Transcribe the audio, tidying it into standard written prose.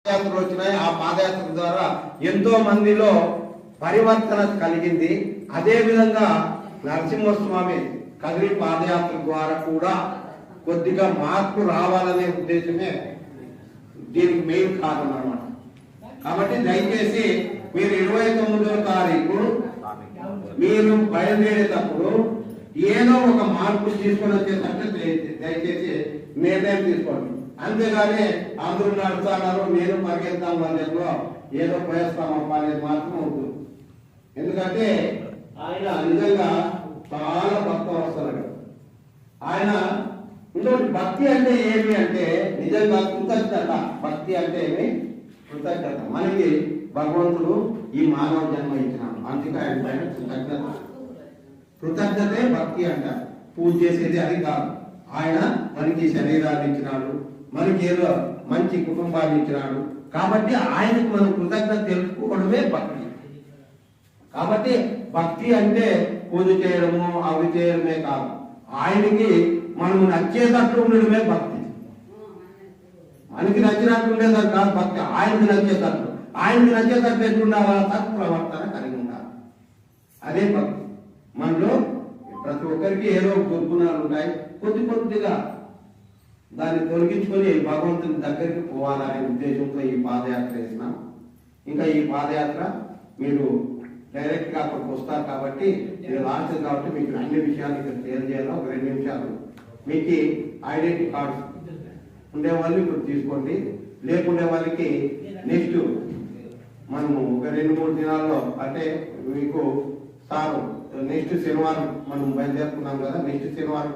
పాదయాత్రలు వచ్చినాయి. ఆ పాదయాత్ర ద్వారా ఎంతో మందిలో పరివర్తన కలిగింది. అదే విధంగా నరసింహస్వామి కదిరి పాదయాత్ర ద్వారా కూడా కొద్దిగా మార్పు రావాలనే ఉద్దేశమే దీనికి మెయిన్ కారణం అన్నమాట. కాబట్టి దయచేసి మీరు 29వ తారీఖు మీరు బయలుదేరేటప్పుడు ఏదో ఒక మార్పు తీసుకొని వచ్చేటట్టు దయచేసి నిర్ణయం తీసుకోండి. అంతేగాని అందరూ నడుస్తున్నారు నేను పరిగెత్తాం వాళ్ళలో ఏదో పోయేస్తామప్ప అనేది మాత్రం అవుతుంది. ఎందుకంటే ఆయన నిజంగా చాలా భక్త వస్తున్నాడు. ఆయన ఇంకోటి భక్తి అంటే ఏమి అంటే నిజంగా కృతజ్ఞత. భక్తి అంటే ఏమి? కృతజ్ఞత. మనకి భగవంతుడు ఈ మానవ జన్మ ఇచ్చినాడు, అందుకే ఆయన పైన కృతజ్ఞత. కృతజ్ఞతే భక్తి అంటారు. పూజ చేసేది అది కాదు. ఆయన మనకి శరీరాన్ని ఇచ్చినాడు, మనకి ఏదో మంచి కుటుంబాన్ని ఇచ్చినాడు. కాబట్టి ఆయనకు మనం కృతజ్ఞత తెలుసుకోవడమే భక్తి. కాబట్టి భక్తి అంటే పూజ చేయడము అవి చేయడమే కాదు, ఆయనకి మనం నచ్చేటట్లు ఉండడమే భక్తి. మనకి నచ్చినట్లు ఉండేది కాదు భక్తి, ఆయనకి నచ్చేటట్లు. ఆయనకి నచ్చేటట్లు ఎట్లుండాలా? సత్ప్రవర్తన కలిగి ఉండాలి, అదే భక్తి. మనలో ప్రతి ఒక్కరికి ఏదో దుర్గుణాలు ఉంటాయి. కొద్దిగా దాన్ని తొలగించుకొని భగవంతుని దగ్గరికి పోవాలనే ఉద్దేశంతో ఈ పాదయాత్ర చేసినాం. ఇంకా ఈ పాదయాత్ర మీరు డైరెక్ట్ గా అక్కడికి వస్తారు కాబట్టి మీరు లాస్ట్ కాబట్టి మీకు అన్ని విషయాలు ఇక్కడ తెలియజేయాలి. ఒక 2 నిమిషాలు మీకు ఐడెంటిటీ కార్డ్స్ ఉండే వాళ్ళు ఇప్పుడు తీసుకోండి, లేకుండే వాళ్ళకి నెక్స్ట్ మనము ఒక 2-3 దినాల్లో అంటే మీకు సారు నెక్స్ట్ శనివారం మనం బయలుదేరుకున్నాం కదా, నెక్స్ట్ శనివారం